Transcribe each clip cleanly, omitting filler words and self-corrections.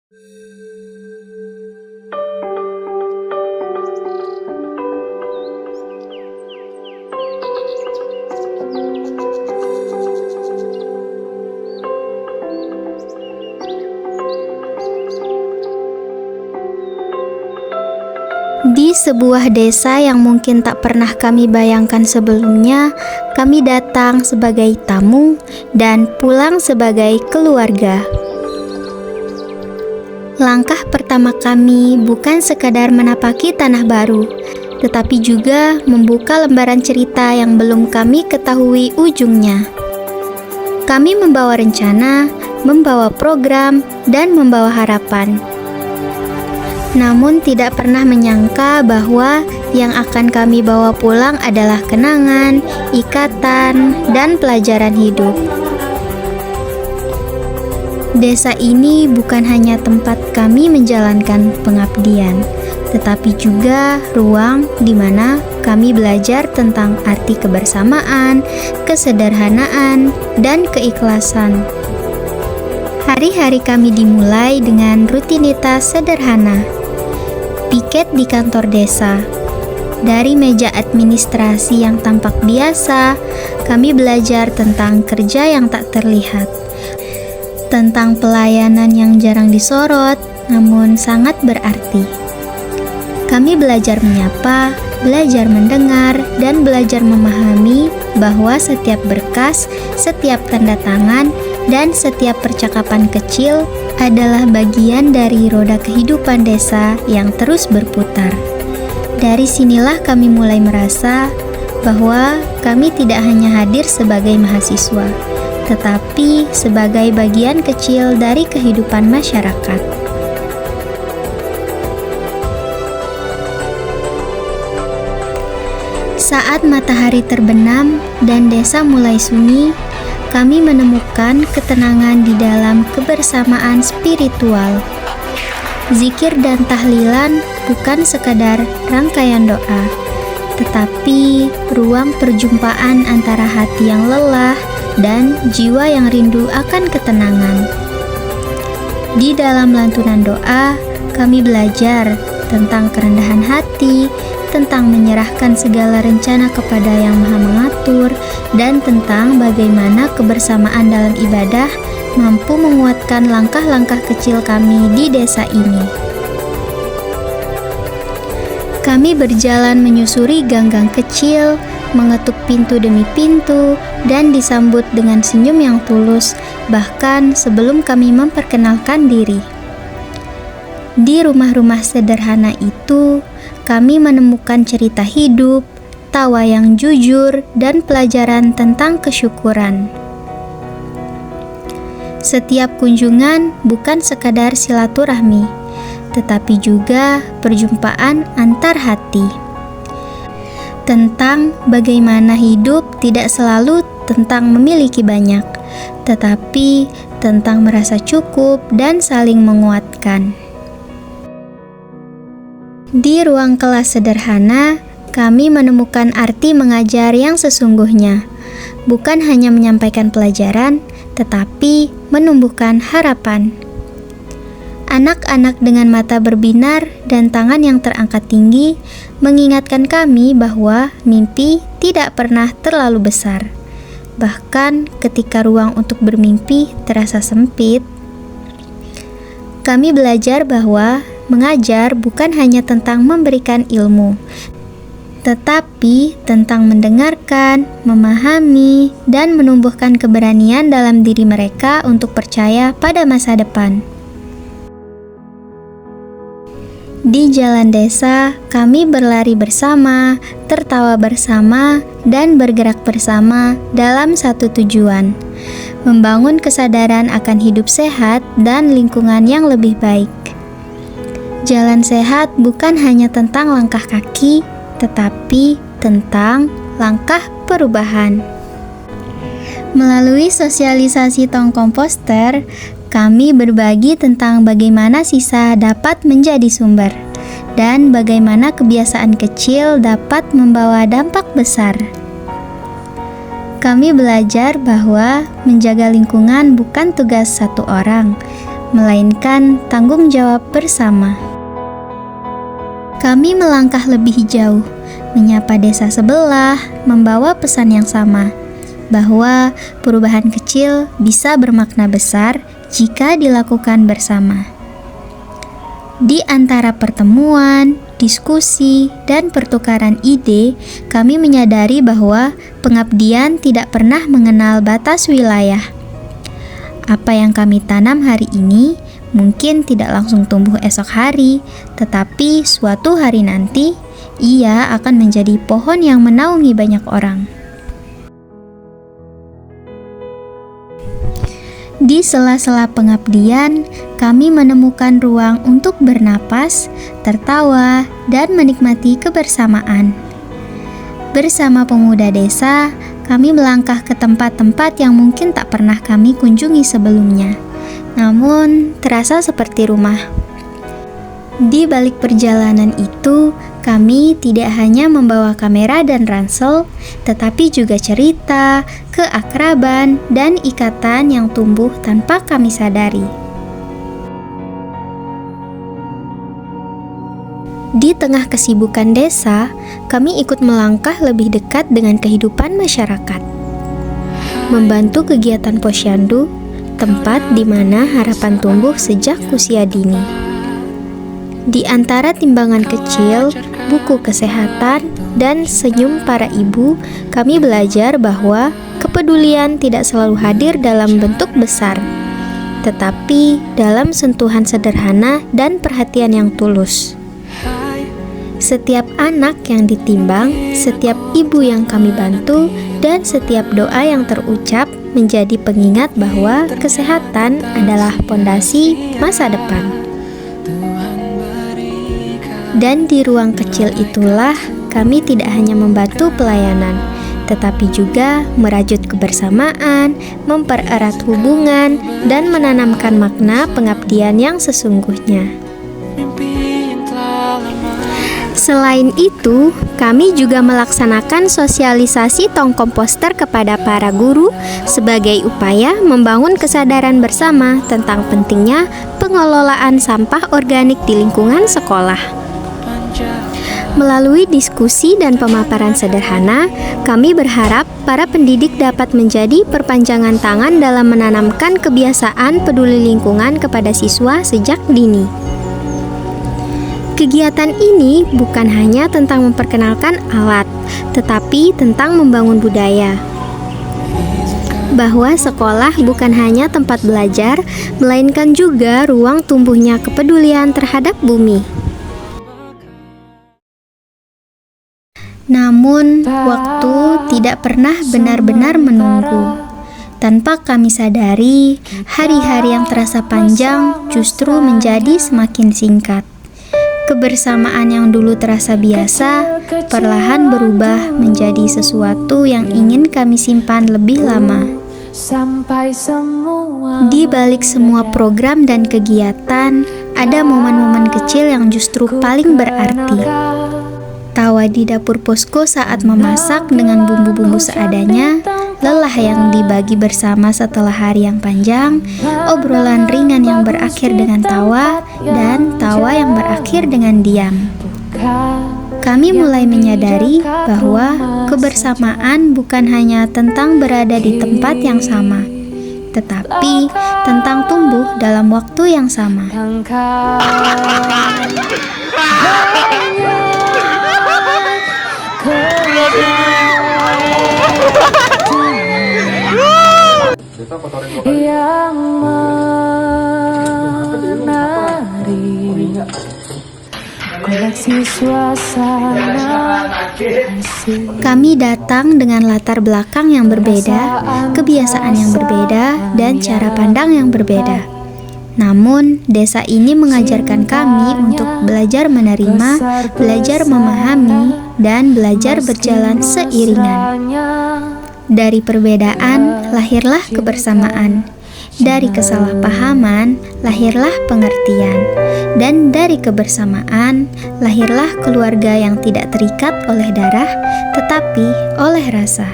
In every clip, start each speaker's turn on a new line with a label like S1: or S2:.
S1: Di sebuah desa yang mungkin tak pernah kami bayangkan sebelumnya, kami datang sebagai tamu dan pulang sebagai keluarga. Langkah pertama kami bukan sekadar menapaki tanah baru, tetapi juga membuka lembaran cerita yang belum kami ketahui ujungnya. Kami membawa rencana, membawa program, dan membawa harapan. Namun tidak pernah menyangka bahwa yang akan kami bawa pulang adalah kenangan, ikatan, dan pelajaran hidup. Desa ini bukan hanya tempat kami menjalankan pengabdian, tetapi juga ruang di mana kami belajar tentang arti kebersamaan, kesederhanaan, dan keikhlasan. Hari-hari kami dimulai dengan rutinitas sederhana. Piket di kantor desa. Dari meja administrasi yang tampak biasa, kami belajar tentang kerja yang tak terlihat, tentang pelayanan yang jarang disorot, namun sangat berarti. Kami belajar menyapa, belajar mendengar, dan belajar memahami bahwa setiap berkas, setiap tanda tangan, dan setiap percakapan kecil adalah bagian dari roda kehidupan desa yang terus berputar. Dari sinilah kami mulai merasa bahwa kami tidak hanya hadir sebagai mahasiswa, tetapi sebagai bagian kecil dari kehidupan masyarakat. Saat matahari terbenam dan desa mulai sunyi, kami menemukan ketenangan di dalam kebersamaan spiritual. Zikir dan tahlilan bukan sekadar rangkaian doa, tetapi ruang perjumpaan antara hati yang lelah dan jiwa yang rindu akan ketenangan. Di dalam lantunan doa, kami belajar tentang kerendahan hati, tentang menyerahkan segala rencana kepada Yang Maha Mengatur, dan tentang bagaimana kebersamaan dalam ibadah mampu menguatkan langkah-langkah kecil kami di desa ini. Kami berjalan menyusuri gang-gang kecil, mengetuk pintu demi pintu, dan disambut dengan senyum yang tulus, bahkan sebelum kami memperkenalkan diri. Di rumah-rumah sederhana itu, kami menemukan cerita hidup, tawa yang jujur, dan pelajaran tentang kesyukuran. Setiap kunjungan bukan sekadar silaturahmi, tetapi juga perjumpaan antar hati. Tentang bagaimana hidup tidak selalu tentang memiliki banyak, tetapi tentang merasa cukup dan saling menguatkan. Di ruang kelas sederhana, kami menemukan arti mengajar yang sesungguhnya, bukan hanya menyampaikan pelajaran, tetapi menumbuhkan harapan. Anak-anak dengan mata berbinar dan tangan yang terangkat tinggi mengingatkan kami bahwa mimpi tidak pernah terlalu besar. Bahkan ketika ruang untuk bermimpi terasa sempit, kami belajar bahwa mengajar bukan hanya tentang memberikan ilmu, tetapi tentang mendengarkan, memahami, dan menumbuhkan keberanian dalam diri mereka untuk percaya pada masa depan. Di jalan desa, kami berlari bersama, tertawa bersama, dan bergerak bersama dalam satu tujuan: membangun kesadaran akan hidup sehat dan lingkungan yang lebih baik. Jalan sehat bukan hanya tentang langkah kaki, tetapi tentang langkah perubahan. Melalui sosialisasi tong komposter, kami berbagi tentang bagaimana sisa dapat menjadi sumber, dan bagaimana kebiasaan kecil dapat membawa dampak besar. Kami belajar bahwa menjaga lingkungan bukan tugas satu orang, melainkan tanggung jawab bersama. Kami melangkah lebih jauh, menyapa desa sebelah, membawa pesan yang sama, bahwa perubahan kecil bisa bermakna besar jika dilakukan bersama. Di antara pertemuan, diskusi, dan pertukaran ide, kami menyadari bahwa pengabdian tidak pernah mengenal batas wilayah. Apa yang kami tanam hari ini mungkin tidak langsung tumbuh esok hari, tetapi suatu hari nanti ia akan menjadi pohon yang menaungi banyak orang. Di sela-sela pengabdian, kami menemukan ruang untuk bernapas, tertawa, dan menikmati kebersamaan. Bersama pemuda desa, kami melangkah ke tempat-tempat yang mungkin tak pernah kami kunjungi sebelumnya, namun terasa seperti rumah. Di balik perjalanan itu, kami tidak hanya membawa kamera dan ransel, tetapi juga cerita, keakraban, dan ikatan yang tumbuh tanpa kami sadari. Di tengah kesibukan desa, kami ikut melangkah lebih dekat dengan kehidupan masyarakat. Membantu kegiatan Posyandu, tempat di mana harapan tumbuh sejak usia dini. Di antara timbangan kecil, buku kesehatan, dan senyum para ibu, kami belajar bahwa kepedulian tidak selalu hadir dalam bentuk besar, tetapi dalam sentuhan sederhana dan perhatian yang tulus. Setiap anak yang ditimbang, setiap ibu yang kami bantu, dan setiap doa yang terucap menjadi pengingat bahwa kesehatan adalah fondasi masa depan. Dan di ruang kecil itulah kami tidak hanya membantu pelayanan, tetapi juga merajut kebersamaan, mempererat hubungan, dan menanamkan makna pengabdian yang sesungguhnya. Selain itu, kami juga melaksanakan sosialisasi tong komposter kepada para guru sebagai upaya membangun kesadaran bersama tentang pentingnya pengelolaan sampah organik di lingkungan sekolah. Melalui diskusi dan pemaparan sederhana, kami berharap para pendidik dapat menjadi perpanjangan tangan dalam menanamkan kebiasaan peduli lingkungan kepada siswa sejak dini. Kegiatan ini bukan hanya tentang memperkenalkan alat, tetapi tentang membangun budaya. Bahwa sekolah bukan hanya tempat belajar, melainkan juga ruang tumbuhnya kepedulian terhadap bumi. Namun, waktu tidak pernah benar-benar menunggu. Tanpa kami sadari, hari-hari yang terasa panjang justru menjadi semakin singkat. Kebersamaan yang dulu terasa biasa, perlahan berubah menjadi sesuatu yang ingin kami simpan lebih lama. Di balik semua program dan kegiatan, ada momen-momen kecil yang justru paling berarti. Tawa di dapur posko saat memasak dengan bumbu-bumbu seadanya, lelah yang dibagi bersama setelah hari yang panjang, obrolan ringan yang berakhir dengan tawa, dan tawa yang berakhir dengan diam. Kami mulai menyadari bahwa kebersamaan bukan hanya tentang berada di tempat yang sama, tetapi tentang tumbuh dalam waktu yang sama.
S2: Yang menari koleksi suasana.
S1: Kami datang dengan latar belakang yang berbeda, kebiasaan yang berbeda, dan cara pandang yang berbeda. Namun, desa ini mengajarkan kami untuk belajar menerima, belajar memahami, dan belajar berjalan seiringan. Dari perbedaan, lahirlah kebersamaan. Dari kesalahpahaman, lahirlah pengertian. Dan dari kebersamaan, lahirlah keluarga yang tidak terikat oleh darah, tetapi oleh rasa.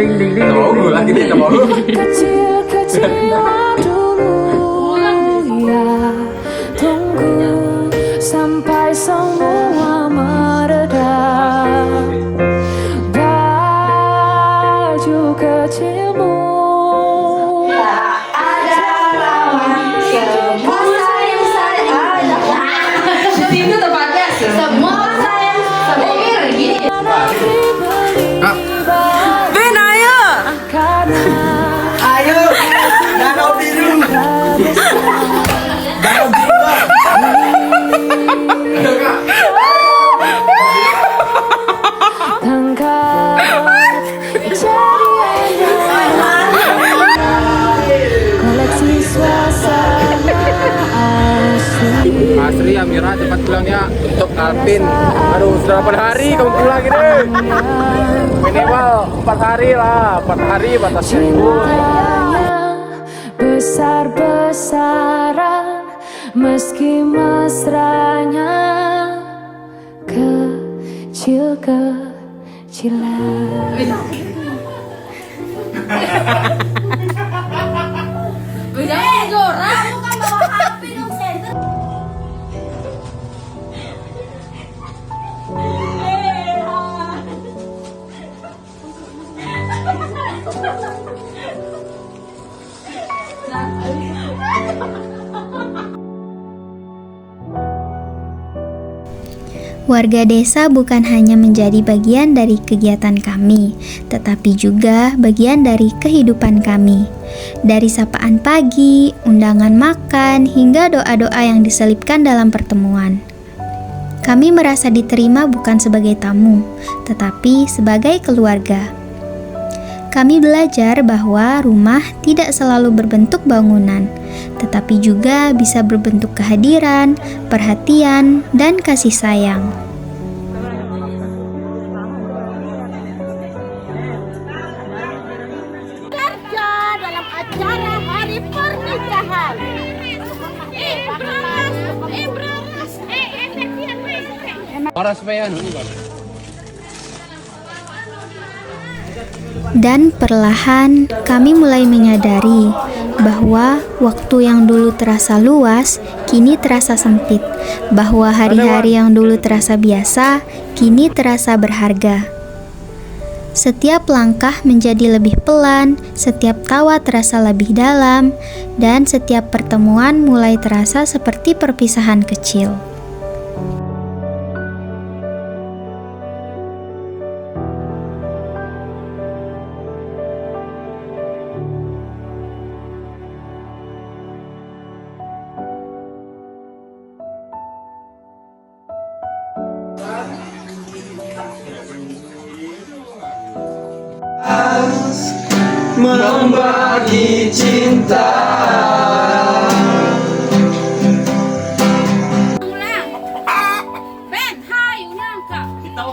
S3: Tahu lah kita nggak mau.
S2: Kecil-kecilan dulu ya, tunggu sampai semua mereda. Baju kecilmu
S4: Itu tempatnya semua sayang semir gini.
S2: Ben, ayo.
S3: Ayo, danau biru. Danau biru.
S2: Koleksi suasana asli.
S3: Asri, Amira cepat pulang ya untuk Alvin. Aduh, sudah 8 hari kamu pulang ini. Minimal 4 hari lah, 4 hari batasnya.
S2: Cintanya besar-besaran, meski mesranya kecil-kecilan.
S4: Zora, bukan bawa HP dong, center.
S1: Warga desa bukan hanya menjadi bagian dari kegiatan kami, tetapi juga bagian dari kehidupan kami. Dari sapaan pagi, undangan makan, hingga doa-doa yang diselipkan dalam pertemuan. Kami merasa diterima bukan sebagai tamu, tetapi sebagai keluarga. Kami belajar bahwa rumah tidak selalu berbentuk bangunan, tetapi juga bisa berbentuk kehadiran, perhatian, dan kasih sayang.
S4: Kerja dalam acara hari pernikahan.
S3: Orang supaya
S1: Dan perlahan kami mulai menyadari bahwa waktu yang dulu terasa luas, kini terasa sempit. Bahwa hari-hari yang dulu terasa biasa, kini terasa berharga. Setiap langkah menjadi lebih pelan, setiap tawa terasa lebih dalam, dan setiap pertemuan mulai terasa seperti perpisahan kecil.
S3: membagi cinta.
S4: Ben, hai unang kak.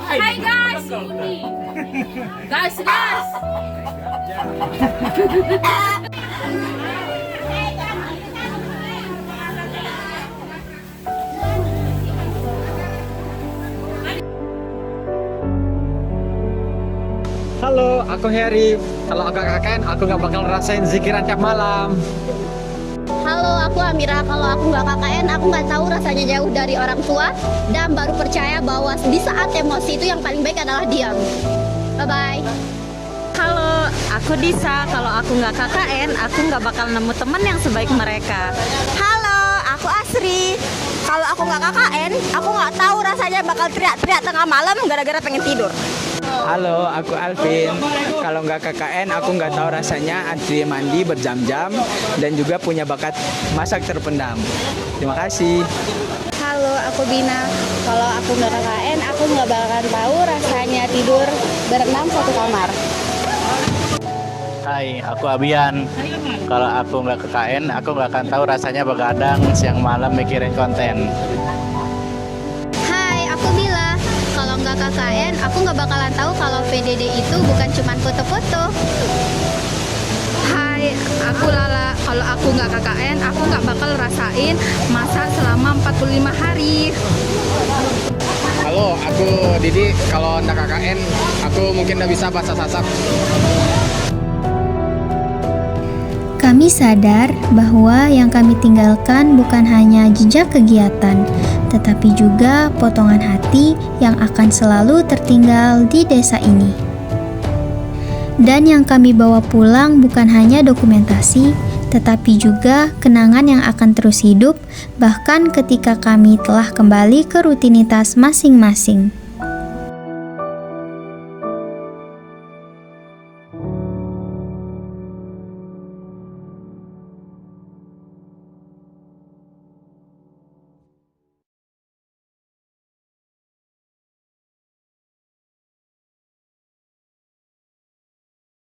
S4: Hai guys, ini. Guys.
S5: Halo, aku Harry. Kalau agak KKN, aku nggak bakal rasain zikiran tiap malam.
S6: Halo, aku Amira. Kalau aku nggak KKN, aku nggak tahu rasanya jauh dari orang tua dan baru percaya bahwa di saat emosi itu yang paling baik adalah diam. Bye-bye.
S7: Halo, aku Disa. Kalau aku nggak KKN, aku nggak bakal nemu temen yang sebaik mereka.
S6: Halo, aku Asri. Kalau aku nggak KKN, aku nggak tahu rasanya bakal teriak-teriak tengah malam gara-gara pengen tidur.
S8: Halo, aku Alvin. Kalau nggak KKN, aku nggak tahu rasanya antri mandi berjam-jam dan juga punya bakat masak terpendam. Terima kasih.
S6: Halo, aku Bina. Kalau aku nggak KKN, aku nggak bakalan tahu rasanya tidur berenam satu kamar.
S9: Hai, aku Abian. Kalau aku nggak KKN, aku nggak akan tahu rasanya begadang siang malam mikirin konten.
S6: Hai, aku Mila. Kalau nggak KKN, aku nggak bakalan tahu kalau PDD itu bukan cuma foto-foto.
S7: Hai, aku Lala. Kalau aku nggak KKN, aku nggak bakal rasain masak selama 45 hari.
S3: Halo, aku Didi. Kalau nggak KKN, aku mungkin nggak bisa bahasa sasak.
S1: Kami sadar bahwa yang kami tinggalkan bukan hanya jejak kegiatan, tetapi juga potongan hati yang akan selalu tertinggal di desa ini. Dan yang kami bawa pulang bukan hanya dokumentasi, tetapi juga kenangan yang akan terus hidup, bahkan ketika kami telah kembali ke rutinitas masing-masing.